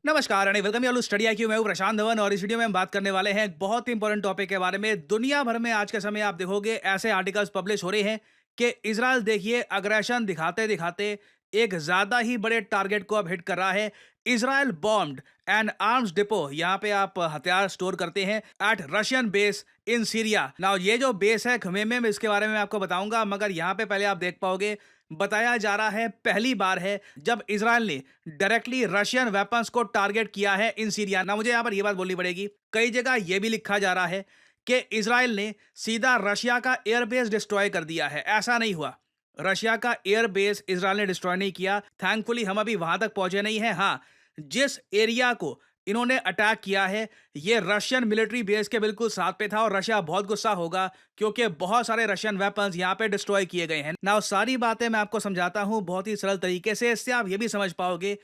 नमस्कार and welcome you study IQ. मैं हूं प्रशांत धवन और इस वीडियो में हम बात करने वाले हैं एक बहुत ही इंपॉर्टेंट टॉपिक के बारे में। दुनिया भर में आज के समय आप देखोगे ऐसे आर्टिकल्स पब्लिश हो रहे हैं कि इजराइल देखिए अग्रेशन दिखाते दिखाते एक ज्यादा ही बड़े टारगेट को अब हिट कर रहा है। Israel bombed and arms depot, यहाँ पे आप हथियार स्टोर करते हैं at Russian base in Syria. Now ये जो बेस है खमेमे में, इसके बारे में मैं आपको बताऊंगा, मगर यहाँ पे पहले आप देख पाओगे बताया जा रहा है पहली बार है जब इजराइल ने डायरेक्टली रशियन वेपन्स को टारगेट किया है इन सीरिया। ना मुझे यहां पर यह बात बोलनी पड़ेगी, कई जगह यह भी लिखा जा रहा है कि इजराइल ने सीधा रशिया का एयरबेस डिस्ट्रॉय कर दिया है। ऐसा नहीं हुआ। रशिया का एयरबेस इजराइल ने डिस्ट्रॉय नहीं किया। थैंकफुली हम अभी वहां तक पहुंचे नहीं है। हाँ, जिस एरिया को इन्होंने अटैक किया है ये रशियन मिलिट्री बेस के बिल्कुल साथ पे था और रशिया बहुत गुस्सा होगा क्योंकि बहुत सारे रशियन वेपन्स यहाँ पे डिस्ट्रॉय किए गए हैं। ना सारी बातें मैं आपको समझाता हूँ बहुत ही सरल तरीके से, इससे आप ये भी समझ पाओगे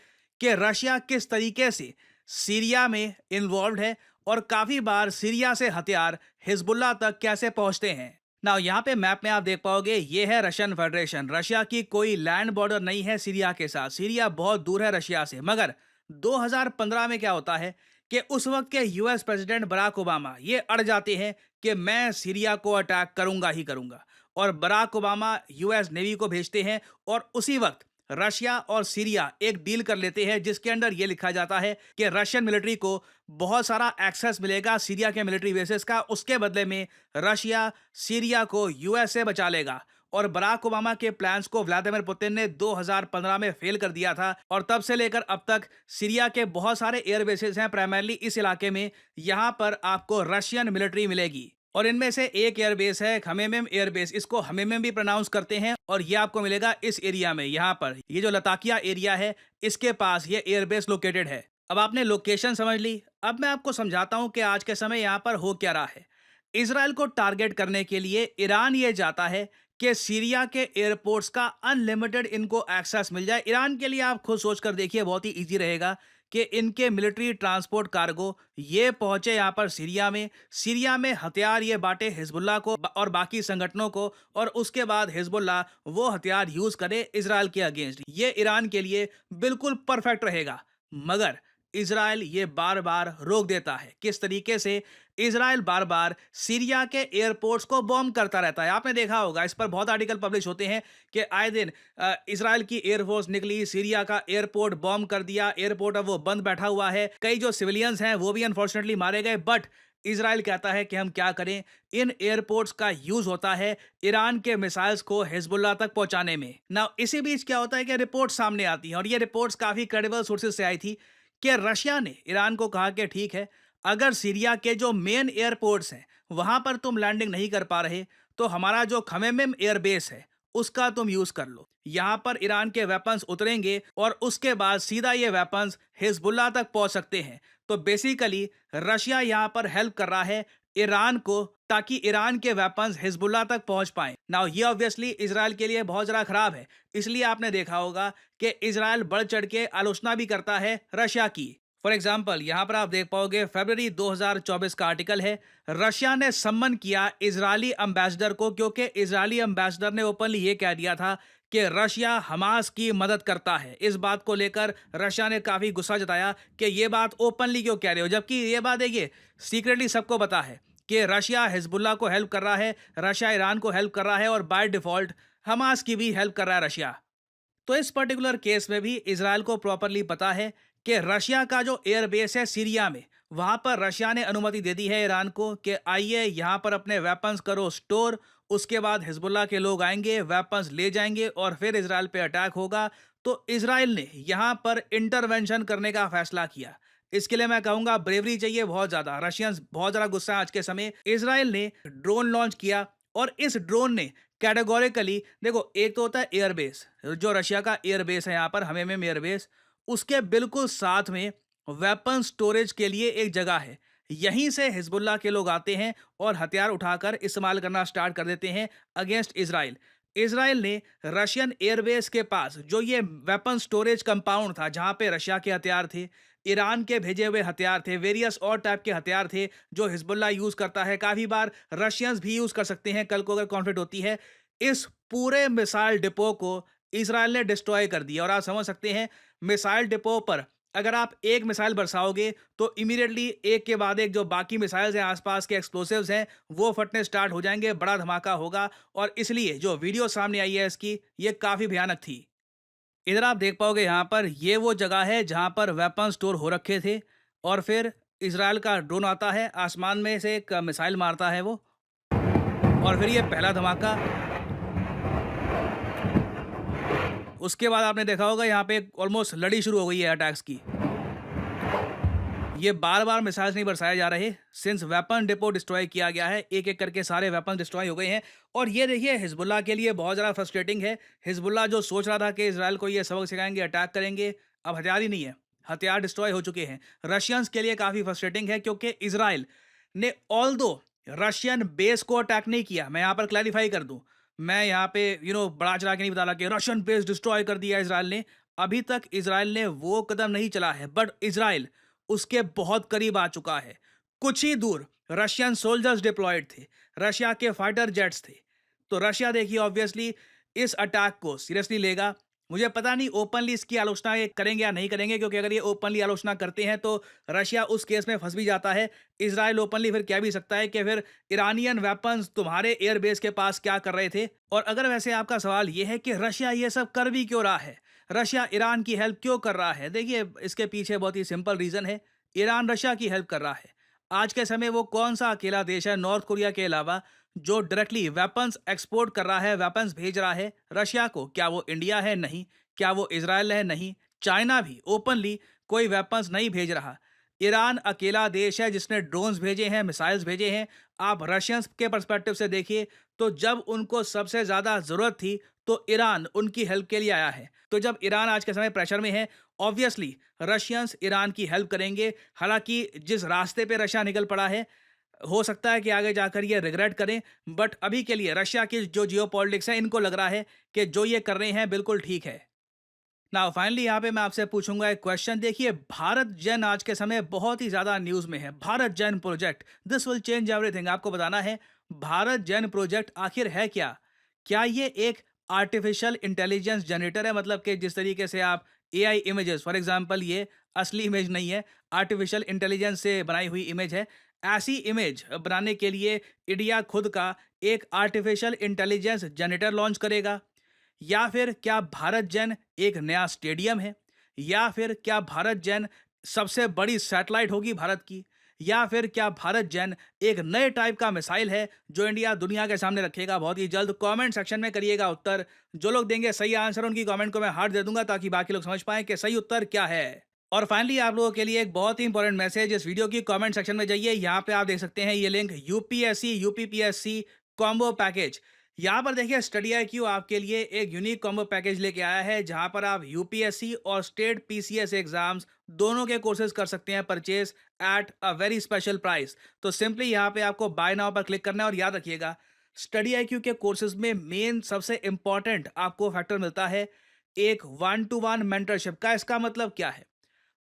कि रशिया किस तरीके से सीरिया में इन्वॉल्व है और काफी बार सीरिया से हथियार हिजबुल्लाह तक कैसे पहुंचते हैं। ना यहाँ पे मैप में आप देख पाओगे ये है रशियन फेडरेशन। रशिया की कोई लैंड बॉर्डर नहीं है सीरिया के साथ। सीरिया बहुत दूर है रशिया से। मगर 2015 में क्या होता है कि उस वक्त के यूएस प्रेसिडेंट बराक ओबामा ये अड़ जाते हैं कि मैं सीरिया को अटैक करूंगा ही करूंगा, और बराक ओबामा यूएस नेवी को भेजते हैं और उसी वक्त रशिया और सीरिया एक डील कर लेते हैं जिसके अंदर यह लिखा जाता है कि रशियन मिलिट्री को बहुत सारा एक्सेस मिलेगा सीरिया के मिलिट्री बेसिस का। उसके बदले में रशिया सीरिया को यूएस से बचा लेगा। और बराक ओबामा के प्लान्स को व्लादिमीर पुतिन ने 2015 में फेल कर दिया था और तब से लेकर अब तक सीरिया के बहुत सारे एयर बेसेस हैं प्राइमरली इस इलाके में। यहां पर आपको रशियन मिलिट्री मिलेगी और इनमें से एक एयरबेस है खमेमेम एयरबेस। इसको हमेमेम भी प्रोनाउंस करते हैं और ये आपको मिलेगा इस एरिया में। यहाँ पर ये जो लताकिया एरिया है इसके पास ये एयरबेस लोकेटेड है। अब आपने लोकेशन समझ ली, अब मैं आपको समझाता हूं कि आज के समय यहाँ पर हो क्या रहा है। इसराइल को टारगेट करने के लिए ईरान ये चाहता है कि सीरिया के एयरपोर्ट्स का अनलिमिटेड इनको एक्सेस मिल जाए। ईरान के लिए आप खुद सोचकर देखिए बहुत ही इजी रहेगा कि इनके मिलिट्री ट्रांसपोर्ट कार्गो ये पहुंचे यहाँ पर सीरिया में हथियार ये बांटे हिजबुल्लाह को और बाकी संगठनों को, और उसके बाद हिजबुल्लाह वो हथियार यूज करे इजराइल के अगेंस्ट। ये ईरान के लिए बिल्कुल परफेक्ट रहेगा। मगर इजराइल ये बार बार रोक देता है। किस तरीके से? इजराइल बार बार सीरिया के एयरपोर्ट्स को बॉम्ब करता रहता है। आपने देखा होगा, इस पर बहुत आर्टिकल पब्लिश होते हैं कि आए दिन इजराइल की एयरफोर्स निकली, सीरिया का एयरपोर्ट बॉम्ब कर दिया, एयरपोर्ट अब वो बंद बैठा हुआ है, कई जो सिविलियंस हैं वो भी अनफॉर्चुनेटली मारे गए। बट इजराइल कहता है कि हम क्या करें, इन एयरपोर्ट्स का यूज होता है ईरान के मिसाइल्स को हिजबुल्लाह तक पहुंचाने में। ना इसी बीच क्या होता है कि रिपोर्ट सामने आती है और ये रिपोर्ट्स काफी क्रेडिबल सोर्सेज से आई थी कि रशिया ने ईरान को कहा कि ठीक है, अगर सीरिया के जो मेन एयरपोर्ट्स हैं वहां पर तुम लैंडिंग नहीं कर पा रहे तो हमारा जो खमेमिम एयरबेस है उसका तुम यूज कर लो। यहां पर ईरान के वेपन्स उतरेंगे और उसके बाद सीधा ये वेपन्स हिजबुल्लाह तक पहुंच सकते हैं। तो बेसिकली रशिया यहां पर हेल्प कर रहा है ईरान को ताकि ईरान के वेपन्स हिजबुल्लाह तक पहुंच पाएं। नाउ ये ऑब्वियसली इजराइल के लिए बहुत ज़्यादा खराब है। इसलिए आपने देखा होगा कि इजराइल बढ़ चढ़ के आलोचना भी करता है रशिया की। फॉर एग्जाम्पल यहाँ पर आप देख पाओगे फरवरी 2024 का आर्टिकल है। रशिया ने सम्मन किया इजरायली एम्बेसडर को क्योंकि इजरायली एम्बेसडर ने ओपनली ये कह दिया था कि रशिया हमास की मदद करता है। इस बात को लेकर रशिया ने काफ़ी गुस्सा जताया कि ये बात ओपनली क्यों कह रहे हो, जबकि ये बात है ये सीक्रेटली सबको पता है कि रशिया हिजबुल्लाह को हेल्प कर रहा है, रशिया ईरान को हेल्प कर रहा है और बाय डिफॉल्ट हमास की भी हेल्प कर रहा है रशिया। तो इस पर्टिकुलर केस में भी इजराइल को प्रॉपरली पता है कि रशिया का जो एयरबेस है सीरिया में, वहां पर रशिया ने अनुमति दे दी है ईरान को कि आइए यहां पर अपने वेपन्स करो स्टोर। उसके बाद हिजबुल्लाह के लोग आएंगे, वेपन्स ले जाएंगे और फिर इजराइल पे अटैक होगा। तो इजराइल ने यहां पर इंटरवेंशन करने का फैसला किया। इसके लिए मैं कहूंगा ब्रेवरी चाहिए बहुत ज्यादा। रशियंस बहुत ज्यादा गुस्सा है आज के समय। इजराइल ने ड्रोन लॉन्च किया और इस ड्रोन ने कैटेगोरिकली देखो, एक तो होता है एयरबेस, जो रशिया का एयरबेस है यहाँ पर हमें एयरबेस, उसके बिल्कुल साथ में वेपन स्टोरेज के लिए एक जगह है। यहीं से हिजबुल्लाह के लोग आते हैं और हथियार उठाकर इस्तेमाल करना स्टार्ट कर देते हैं अगेंस्ट इजराइल। इजराइल ने रशियन एयरबेस के पास जो ये वेपन स्टोरेज कंपाउंड था जहां पे रशिया के हथियार थे, ईरान के भेजे हुए हथियार थे, वेरियस और टाइप के हथियार थे जो हिजबुल्लाह यूज करता है, काफी बार रशियंस भी यूज कर सकते हैं कल को अगर कॉन्फ्लिक्ट होती है। इस पूरे मिसाइल डिपो को इसराइल ने डिस्ट्रॉय कर दिया और आप समझ सकते हैं मिसाइल डिपो पर अगर आप एक मिसाइल बरसाओगे तो इमीडिएटली एक के बाद एक जो बाकी मिसाइल्स हैं, आसपास के एक्सप्लोसिव्स हैं, वो फटने स्टार्ट हो जाएंगे, बड़ा धमाका होगा। और इसलिए जो वीडियो सामने आई है इसकी, ये काफ़ी भयानक थी। इधर आप देख पाओगे यहाँ पर, ये वो जगह है जहाँ पर वेपन स्टोर हो रखे थे। और फिर इसराइल का ड्रोन आता है, आसमान में से एक मिसाइल मारता है वो, और फिर ये पहला धमाका। उसके बाद आपने देखा होगा यहाँ पे ऑलमोस्ट लड़ी शुरू हो गई है अटैक्स की। ये बार-बार मिसाइल्स नहीं बरसाए जा रहे, सिंस वेपन डिपो डिस्ट्रॉय किया गया है, एक-एक करके सारे वेपन डिस्ट्रॉय हो गए हैं। और ये देखिए हिजबुल्लाह के लिए बहुत ज़्यादा फ्रस्ट्रेटिंग है। हिजबुल्लाह जो सोच रहा था कि इज़राइल को ये सबक सिखाएँगे, अटैक करेंगे, अब हथियार ही नहीं है, हथियार डिस्ट्रॉय हो चुके हैं। रशियंस के लिए काफ़ी फ्रस्ट्रेटिंग है, क्योंकि इज़राइल ने ऑल्दो रशियन बेस को अटैक नहीं किया। मैं यहाँ पर क्लैरिफाई कर दूँ, मैं यहाँ पे बढ़ा चढ़ा के नहीं बता रहा कि रशियन बेस डिस्ट्रॉय कर दिया इज़राइल ने। अभी तक इज़राइल ने वो कदम नहीं चला है, बट इज़राइल उसके बहुत करीब आ चुका है। कुछ ही दूर रशियन सोल्जर्स डिप्लॉयड थे, रशिया के फाइटर जेट्स थे। तो रशिया देखिए ऑब्वियसली इस अटैक को सीरियसली लेगा। मुझे पता नहीं ओपनली इसकी आलोचना ये करेंगे या नहीं करेंगे, क्योंकि अगर ये ओपनली आलोचना करते हैं तो रशिया उस केस में फंस भी जाता है। इजराइल ओपनली फिर कह भी सकता है कि फिर ईरानियन वेपन्स तुम्हारे एयरबेस के पास क्या कर रहे थे। और अगर वैसे आपका सवाल ये है कि रशिया ये सब कर भी क्यों रहा है, रशिया ईरान की हेल्प क्यों कर रहा है, देखिए इसके पीछे बहुत ही सिंपल रीजन है। ईरान रशिया की हेल्प कर रहा है। आज के समय वो कौन सा अकेला देश है नॉर्थ कोरिया के अलावा जो डायरेक्टली वेपन्स एक्सपोर्ट कर रहा है, वेपन्स भेज रहा है रशिया को? क्या वो इंडिया है? नहीं। क्या वो इजराइल है? नहीं। चाइना भी ओपनली कोई वेपन्स नहीं भेज रहा। ईरान अकेला देश है जिसने ड्रोन्स भेजे हैं, मिसाइल्स भेजे हैं। आप रशियंस के पर्सपेक्टिव से देखिए तो जब उनको सबसे ज़्यादा ज़रूरत थी तो ईरान उनकी हेल्प के लिए आया है। तो जब ईरान आज के समय प्रेशर में है, ऑब्वियसली रशियंस ईरान की हेल्प करेंगे। हालांकि जिस रास्ते पे रशिया निकल पड़ा है, हो सकता है कि आगे जाकर ये रिग्रेट करें, बट अभी के लिए रशिया की जो जियोपॉलिटिक्स है, इनको लग रहा है कि जो ये कर रहे हैं बिल्कुल ठीक है। नाउ फाइनली यहाँ पे मैं आपसे पूछूंगा एक क्वेश्चन। देखिए भारत जन आज के समय बहुत ही ज्यादा न्यूज में है। भारत जन project, this will change everything. आपको बताना है भारत जन प्रोजेक्ट आखिर है क्या? क्या ये एक आर्टिफिशियल इंटेलिजेंस जनरेटर है? मतलब कि जिस तरीके से आप एआई इमेजेस, फॉर एग्जांपल ये असली इमेज नहीं है, आर्टिफिशियल इंटेलिजेंस से बनाई हुई इमेज है। ऐसी इमेज बनाने के लिए इंडिया खुद का एक आर्टिफिशियल इंटेलिजेंस जनरेटर लॉन्च करेगा? या फिर क्या भारत जन एक नया स्टेडियम है? या फिर क्या भारत जन सबसे बड़ी सैटेलाइट होगी भारत की? या फिर क्या भारत जन एक नए टाइप का मिसाइल है जो इंडिया दुनिया के सामने रखेगा बहुत ही जल्द? कमेंट सेक्शन में करिएगा उत्तर। जो लोग देंगे सही आंसर उनकी कमेंट को मैं हार्ट दे दूंगा, ताकि बाकी लोग समझ पाएं कि सही उत्तर क्या है। और फाइनली आप लोगों के लिए एक बहुत ही इंपॉर्टेंट मैसेज, इस वीडियो की कमेंट सेक्शन में जाइए, यहाँ पे आप देख सकते हैं ये link, UPSC UPPSC combo package. यहाँ पर देखिए स्टडी IQ आपके लिए एक यूनिक कॉम्बो पैकेज लेके आया है, जहाँ पर आप यूपीएससी और स्टेट पीसीएस एग्जाम्स दोनों के कोर्सेज कर सकते हैं purchase at a very special price. तो सिंपली यहाँ पे आपको बाय नाउ पर क्लिक करना है। और याद रखिएगा स्टडी IQ के कोर्सेज में मेन सबसे इंपॉर्टेंट आपको फैक्टर मिलता है एक 1-to-1 मेंटरशिप का। इसका मतलब क्या है?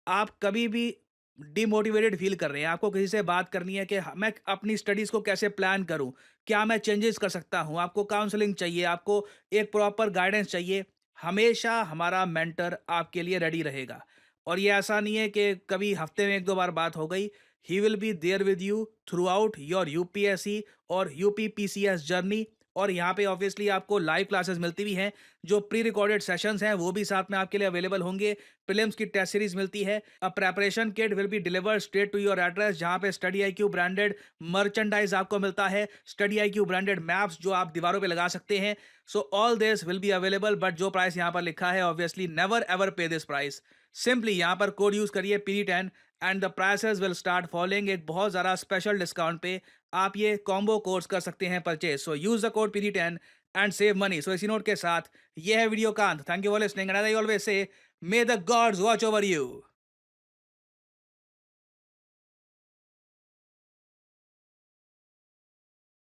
आप कभी भी डिमोटिवेटेड फील कर रहे हैं, आपको किसी से बात करनी है कि मैं अपनी स्टडीज़ को कैसे प्लान करूं, क्या मैं चेंजेस कर सकता हूं, आपको काउंसलिंग चाहिए, आपको एक प्रॉपर गाइडेंस चाहिए, हमेशा हमारा मेंटर आपके लिए रेडी रहेगा। और ये ऐसा नहीं है कि कभी हफ्ते में 1-2 बार बात हो गई। He will be there with you throughout your UPSC और यूपीपीसीएस जर्नी। और यहाँ पे ऑब्वियसली आपको लाइव क्लासेस मिलती भी हैं, जो प्री रिकॉर्डेड सेशंस हैं वो भी साथ में आपके लिए अवेलेबल होंगे। प्रीलिम्स की टेस्ट सीरीज मिलती है। A preparation kit will be delivered straight to your address, जहाँ पे स्टडी IQ ब्रांडेड मर्चेंडाइज आपको मिलता है, स्टडी IQ ब्रांडेड मैप्स जो आप दीवारों पे लगा सकते हैं। So all this will be available, but जो प्राइस यहाँ पर लिखा है ऑब्वियसली नेवर एवर पे दिस प्राइस। सिंपली यहाँ पर कोड यूज करिए PD10 and the prices will start following. एक बहुत ज़्यादा स्पेशल डिस्काउंट पे आप ये कॉम्बो कोर्स कर सकते हैं purchase. So use the code PD10 and save money. So इसी नोट के साथ ये है वीडियो का अंत। Thank you for listening and I always say may the gods watch over you.